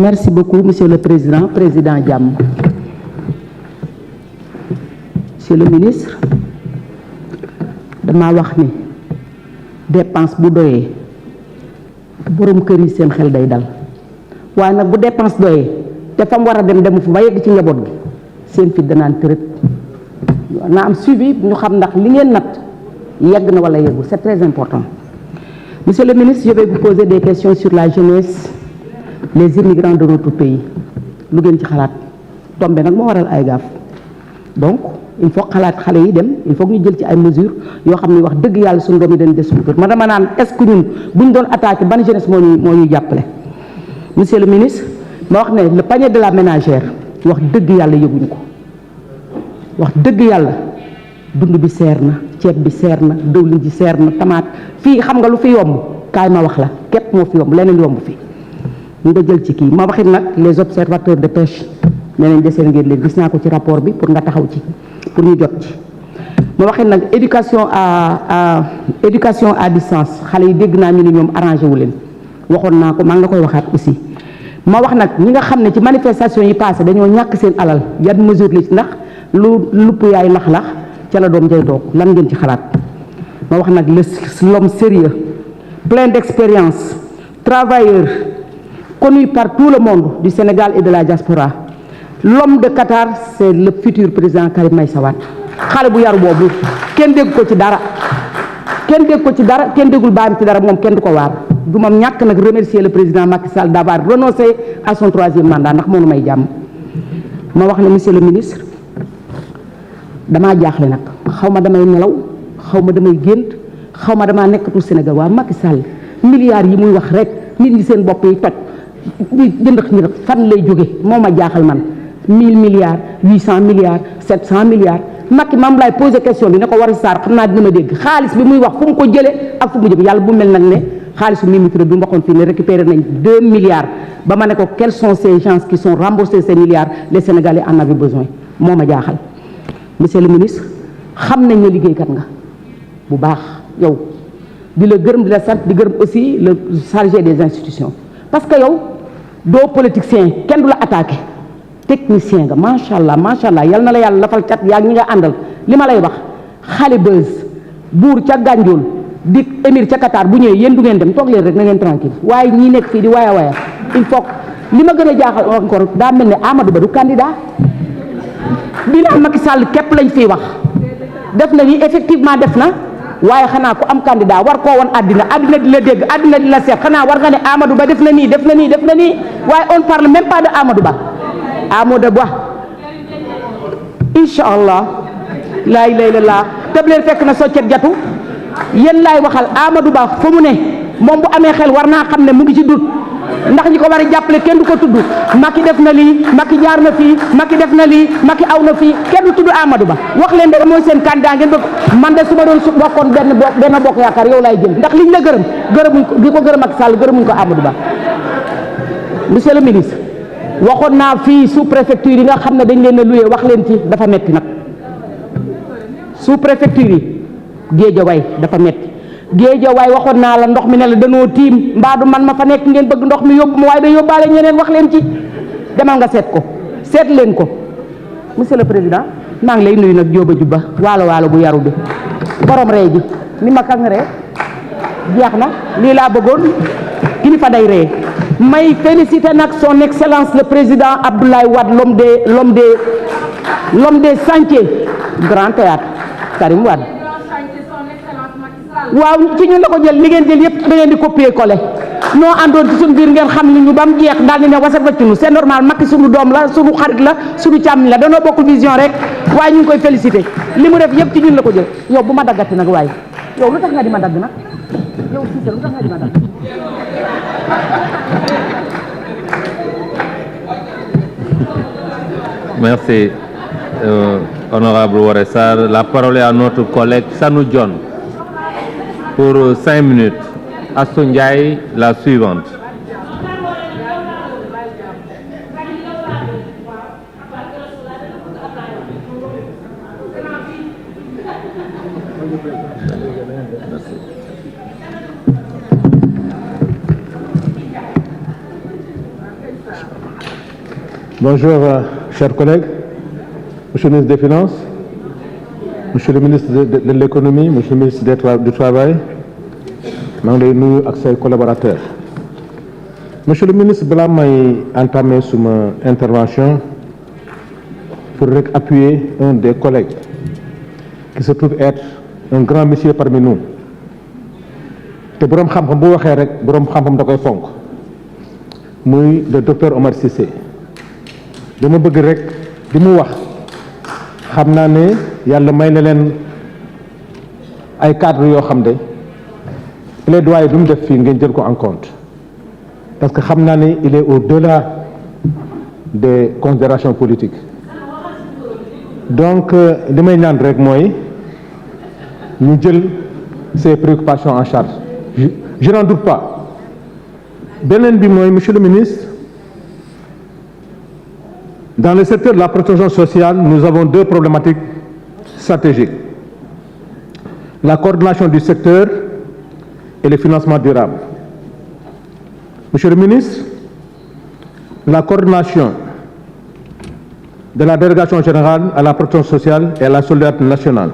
Merci beaucoup, Monsieur le Président, Président Diam. Monsieur le ministre, dama wax ni dépense bu doyee borom kër yi seen xel day dal waaye nag bu dépense doyee te fam war a dem demu fu ba yegg ci njaboot gi seen fit danaan tërët na am suivi ñu xam ndax li ngeen nat yegg na wala yeggul, c'est très important. Monsieur le ministre, je vais vous poser des questions sur la jeunesse, les immigrants de notre pays. Lu ngeen ci xalaat tombe nag moo waral ay gaaf donc il faut xalaat xale yi dem il faut ñu jël ci ay mesures yoo xam ne wax dëgg yàlla suñu doom yi dañ des suñu kër ma dama naan est-ce que ñun bu ñu doon attaqué ban jeunesse moo ñuy jàppale. Monsieur le ministre ma wax ne le panier de la ménagère wax dëgg yàlla yëguñu ko wax dëgg yàlla dund bi seer na ceeb bi seer na dëwlin ji seer na tamaate fii xam nga lu fi yomb kaay ma wax la képp moo fi yomb leneen yomb fi ñu nga jël ci kii ma waxit nag les observateurs de pêche nee nañ deseen ngeen leen gis naa ko ci rapport bi pour nga taxaw ci pour ñu jot ci ma waxit nag éducation à distance xale yi dégg naa ñu ne ñoom arrangé wu leen waxoon naa ko maa ngi la koy waxaat aussi ma wax nag ñi nga xam ne ci manifestation yi passé dañoo ñàkk seen alal yan mesure la ci ndax lu lupp yaay lax-lax ca la doom jay toog lan ngeen ci xalaat ma wax nag l'homme sérieux plein d'expérience travailleur connu par tout le monde du Sénégal et de la diaspora l'homme de Qatar c'est le futur président Karim Meïssa Wade xale bu yaru boobu kenn dégg ko ci dara kenn déggul baayam ci dara moom kenn du ko waar du ma ñàkk nag remercier le président Macky Sall d'avoir renoncé à son 3e mandat ndax moonu may jàmm ma wax ne monsieur le ministre damaa jaaxle nag xaw ma damay nelaw xaw ma damay gént xaw ma damaa nekkatul Sénégal waa Macky Sall milliards yi muy wax rek nit ñi seen bopp yi toj di jëndax ñi rek fan lay jóge moo ma jaaxal man 1000 milliards 800 milliards 700 milliards Macky maam laay posé question bi ne ko war a saar xam naa dina ma dégg xaalis bi muy wax fu mu ko jëlee ak fu mu jëm yàlla bu mel nag ne xaalisu Mimi Touré bi mu waxoon fii ne récupéré nañ 2 milliards ba ma ne ko quels sont ces gens qui sont remboursés ces milliards les Sénégalais en avaient besoin moo ma jaaxal monsieur le ministre xam nañ ne liggéeykat nga bu baax yow di la gërëm di la sant di gërëm aussi le chargé des institutions parce que yow doo politicien kenn du la attaqué technicien nga macha allah yal na la yàlla lafal cat yaa ñi nga àndal li ma lay wax xale bës buur ca Gànjool di émir ca Qatar bu ñëwee yéen du ngeen dem toog leen rek na ngeen tranquille waaye ñii nekk fii di waya il faut li ma gën a jaaxal encore daa mel ne Amadou Ba du candidat bi naan Macky Sall képp lañ fiy wax def na ni effectivement def na waaye xanaa ku am candidat war koo woon àddina di la dégg àddina di la seet xanaa war nga ne Amadou Ba def na nii waaye on parle même pas de Amadou Ba incha allah laa ilaaha illallaah tëb leen fekk na soccet jatu yéen laay waxal Amadou Ba fa mu ne moom bu amee xel war naa xam ne mu ngi ci dut ndax ñi ko war a jàppale kenn du ko tudd Macky def na lii Macky jaar na fii Macky def na lii Macky aw na fii kenn du tudd Amadou Ba wax leen de mooy seen candidat ngeen bëgg man de su ma doon su bokkoon benn bokk yaakaar yow laay jël ndax liñ la gërëmuñ ko di ko gërëm ak Sall gërëmuñ ko Amadou Ba. Monsieur le ministre waxoon naa fii sous préfecture yi nga xam ne dañ leen a loué wax leen ci dafa metti nag sous préfecture yi Guédiawaye dafa metti Guédiawaye waxoon naa la ndox mi ne la danoo tiim mbaadu man ma fa nekk ngeen bëgg ndox mi yóbbu ma waaye da yóbbaale ñeneen wax leen ci demal nga seet leen ko monsieur le président maa ngi lay nuyu nag jóoba jubba waalo bu yaru bi borom ree ji ni ma kan ree jeex na lii laa bëggoon kilifa day ree may féliciter nag son excellence le président Abdoulaye Wade l'homme des chantiers grand théâtre Karim Wade waaw ci ñun la ko jël li ngeen jël yëpp da ngeen di copier coller noo àndoon ci suñu biir ngeen xam ni ñu ba mu jeex daal di ne wasat waccunu c'est normal Macky suñu doom la suñu xarit la suñu càmm la danoo bokk vision rek waaye ñu ngi koy féliciter li mu def yëpp ci ñun la ko jël yow bu ma daggati nag waaye yow lu tax nga di ma dagg nag yow Cissé lu tax nga di ma dagg merci honorable Woré Sarr. La parole est à notre collègue Sanou Dione pour 5 minutes. Astou Ndiaye, la suivante. Bonjour, chers collègues, Monsieur le ministre des Finances, Monsieur le ministre de l'Économie, Monsieur le ministre du Travail, maa ngi lay nuyu ak say collaborateurs. Monsieur le ministre, balaa may entamer suma intervention pour appuyer un des collègues qui se trouve être un grand monsieur parmi nous te boroom xam-xam bu waxee rek boroom xam-xam da koy fonk muy le docteur Omar Cissé. dama bëgg rek li mu wax xam naa ne yàlla may na leen ay cadre yoo xam ne plaidoyer du mu def fii ngeen jël ko en compte parce que xam naa ne il est au-delà des considérations politiques donc li may ñaan rek mooy ñu jël ces préoccupations en charge je n'en doute pas. beneen bi mooy monsieur le ministre, dans le secteur de la protection sociale, nous avons deux problématiques stratégiques. La coordination du secteur et le financement durable. Monsieur le ministre, la coordination de la délégation générale à la protection sociale et à la solidarité nationale,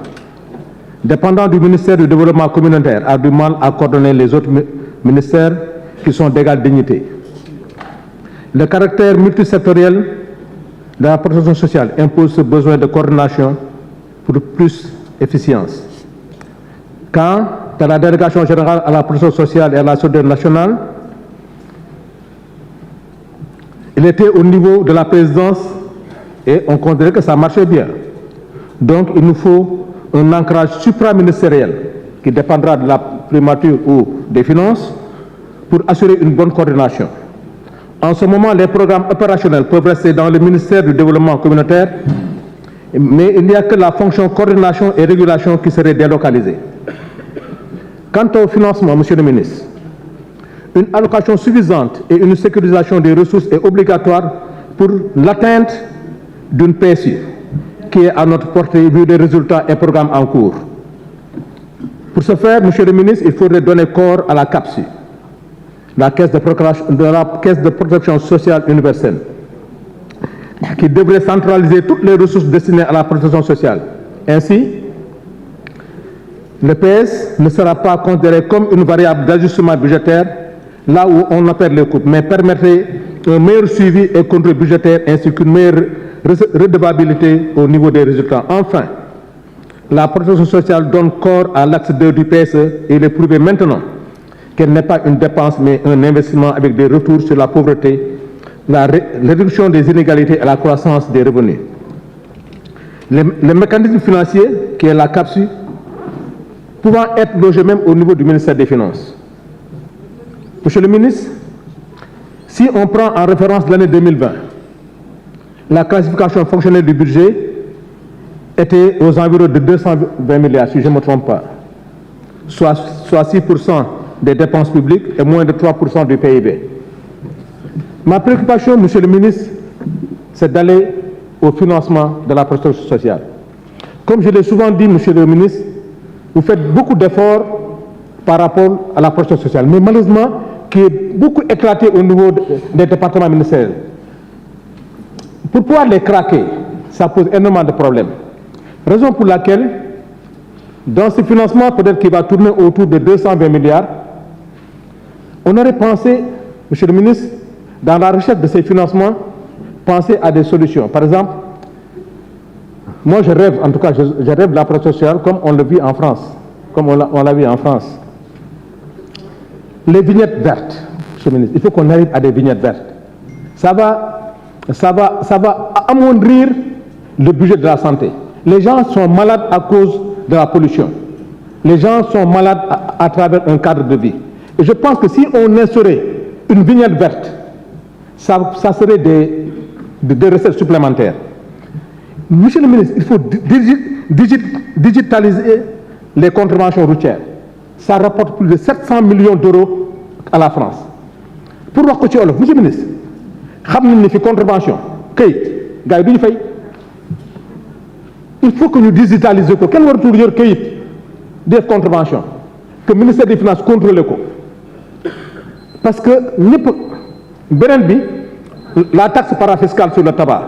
dépendant du ministère du développement communautaire, a du mal à coordonner les autres ministères qui sont d'égale dignité. Le caractère multisectoriel de la protection sociale impose ce besoin de coordination pour plus d'efficience. Quant à la délégation générale à la protection sociale et à la solidarité nationale, il était au niveau de la présidence et on considérait que ça marchait bien. Donc il nous faut un ancrage supraministériel qui dépendra de la primature ou des finances pour assurer une bonne coordination. En ce moment, les programmes opérationnels peuvent rester dans le ministère du Développement communautaire, mais il n'y a que la fonction coordination et régulation qui serait délocalisée. Quant au financement, Monsieur le ministre, une allocation suffisante et une sécurisation des ressources est obligatoire pour l'atteinte d'une PSU qui est à notre portée vu des résultats et programmes en cours. Pour ce faire, Monsieur le ministre, il faudrait donner corps à la CAPSU, la Caisse de protection sociale universelle, qui devrait centraliser toutes les ressources destinées à la protection sociale. Ainsi, le PS ne sera pas considéré comme une variable d'ajustement budgétaire, là où on opère les coupes, mais permettrait un meilleur suivi et contrôle budgétaire ainsi qu'une meilleure redevabilité au niveau des résultats. Enfin, la protection sociale donne corps à l'axe 2 du PSE et il est prouvé maintenant qu'elle n'est pas une dépense mais un investissement avec des retours sur la pauvreté, la réduction des inégalités et la croissance des revenus. Le mécanisme financier, qui est la CAPSU, pouvant être logé même au niveau du ministère des Finances. Monsieur le ministre, si on prend en référence l'année 2020, la classification fonctionnelle du budget était aux environs de 220 milliards, si je ne me trompe pas, soit 6% des dépenses publiques et moins de 3% du PIB. Ma préoccupation, Monsieur le ministre, c'est d'aller au financement de la protection sociale. Comme je l'ai souvent dit, Monsieur le ministre, vous faites beaucoup d'efforts par rapport à la protection sociale, mais malheureusement, qui est beaucoup éclaté au niveau des départements ministériels. Pour pouvoir les craquer, ça pose énormément de problèmes. Raison pour laquelle, dans ce financement, peut-être qu'il va tourner autour de 220 milliards, on aurait pensé, Monsieur le ministre, dans la recherche de ces financements, penser à des solutions. Par exemple, moi je rêve, en tout cas, je rêve de la protection sociale comme on le vit en France, comme on l'a vu en France. Les vignettes vertes, Monsieur le ministre, il faut qu'on arrive à des vignettes vertes. Ça va amoindrir le budget de la santé. Les gens sont malades à cause de la pollution. Les gens sont malades à travers un cadre de vie. Et je pense que si on instaurait une vignette verte, ça serait des recettes supplémentaires. Monsieur le ministre, il faut digitaliser les contraventions routières. Ça rapporte plus de 700 millions d'euros à la France. Pour wax ko ci olof, monsieur le ministre, xam nañ ni fi contravention këyit gars yi du ñu fay. Il faut que ñu digitaliser ko kenn waratul yor këyit def contravention que ministère des finances contrôle ko parce que ñëpp beneen bi la taxe parafiscale sur le tabac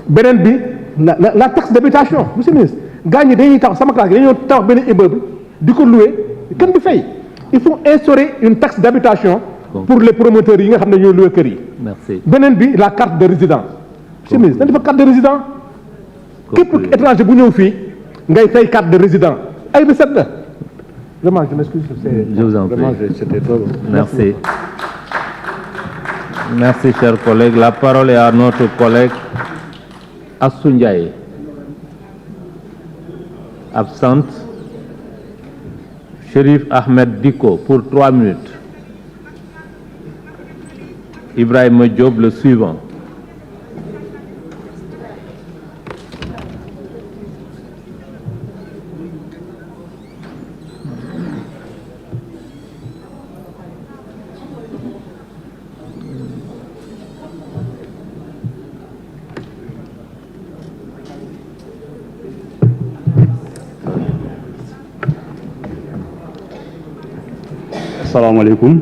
beneen bi la taxe d'habitation monsieur le ministre gars ñi dañuy tax sama classe gi dañoo tax benn immeuble di ko louer kenn du fay il faut instaurer une taxe d'habitation pour les promoteurs yi nga xam ne ñoo louer kër yi. Merci. beneen bi la carte de résident. monsieur le ministre dañ dafa carte de résident. képp étranger bu ñëw fii ngay fay carte de résident ay recette la. vraiment je m'excuse. Je vous en prie. Vraiment, c'était trop. Merci. Merci, chers collègues. La parole est à notre collègue Assou Ndiaye. Absente. Chérif Ahmed Diko pour 3 minutes. Ibrahima Diop, le suivant. Assalamu alaikum.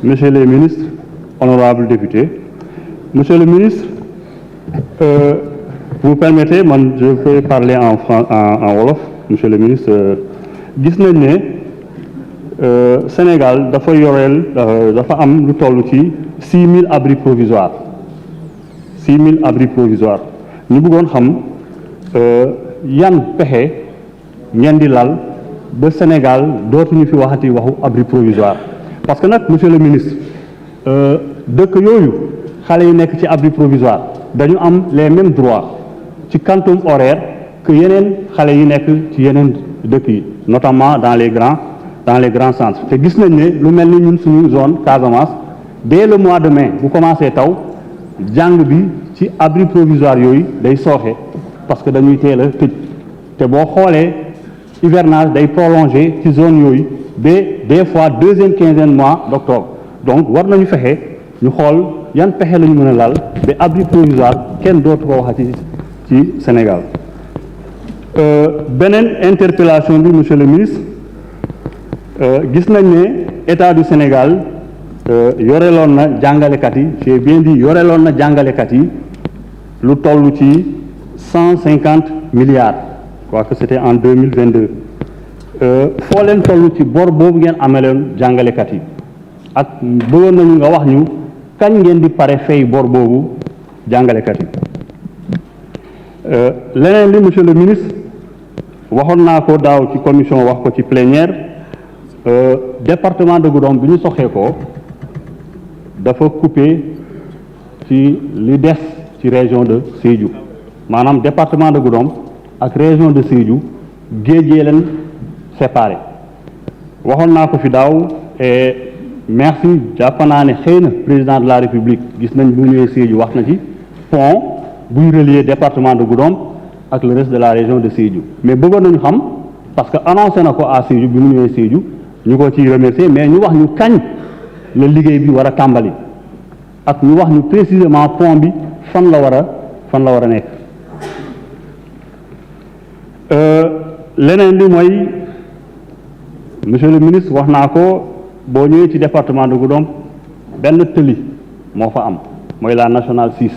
Monsieur le ministre, honorables députés, monsieur le ministre, vous permettez, je peux parler en Wolof, monsieur le ministre. Gis nañ ne Sénégal dafa am lu toll ci 6000 abris provisoires 6000 abris provisoires ñu bëggoon xam yan pexe ngeen di lal ba Sénégal dootuñu fi waxati waxu abri provisoire parce que nag monsieur le ministre dëkk yooyu xale yi nekk ci abri provisoire dañu am les mêmes droits ci quantum horaire que yeneen xale yi nekk ci yeneen dëkk yi notamment dans les grands centres te gis nañ ne lu mel ni ñun suñu zone Casamance dès le mois de mai bu commencé taw jàng bi ci abri provisoire yooyu day sooxe parce que dañuy teel a tëj te boo xoolee hivernage day prolongé ci zone yooyu ba des fois deuxième quinzaine mois d'octobre donc war nañu fexe ñu xool yan pexe la ñu mën a lal ba abri provisoire kenn dootu ko waxati ci Sénégal. Beneen interpellation bi monsieur le ministre gis nañ ne état du Sénégal yoreloon na jàngalekat yi j'ai bien dit yoreloon na jàngalekat yi lu toll ci 150 milliards. Je crois que c'était en 2022 foo leen toll ci bor boobu ngeen ameloon jàngalekat yi ak bëggoon nañu nga wax ñu kañ ngeen di pare fay bor boobu jàngalekat yi leneen li monsieur le ministre waxoon naa ko daaw ci commission wax ko ci plénière département de Goudomp bi ñu soxee ko dafa coupé ci li des ci région de Sédhiou maanaam département de Goudomp ak région de Sédhiou géejee leen séparé waxoon naa ko fi daaw et merci jàpp naa ne xëy na président de la République gis nañ bu ñëwee Sédhiou wax na ci pont buy relier département de Goudomp ak le reste de la région de Sédhiou mais bëggoon nañu xam parce que annoncé na ko à Sédhiou bi mu ñëwee Sédhiou ñu ko ciy remercier mais ñu wax ñu kañ la liggéey bi war a tàmbali ak ñu wax ñu précisément pont bi fan la war a nekk. leneen li mooy monsieur le ministre wax naa ko boo ñëwee ci département de Goudomp benn tëli moo fa am mooy la nationale 6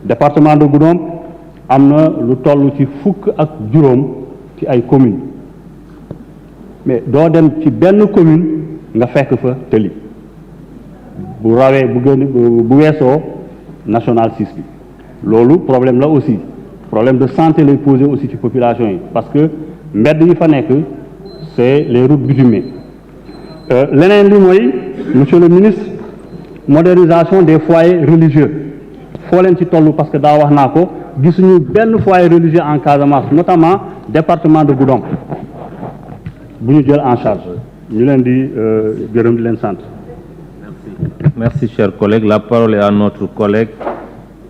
département de Goudomp am na lu toll ci fukk ak juróom ci ay communes mais doo dem ci benn commune nga fekk fa tëli bu rawee bu weesoo nationale 6 bi loolu problème la aussi problème de santé lay posé aussi ci population yi parce que mbedd yi fa nekk c'est les routes bitumées leneen li mooy monsieur le ministre modernisation des foyers religieux foo leen ci toll parce que daa wax naa ko gisuñu benn foyer religieux en Casamance notamment département de Goudomp bu ñu jël en charge ñu leen di gërëm di leen sant. Merci, chers collègues. La parole est à notre collègue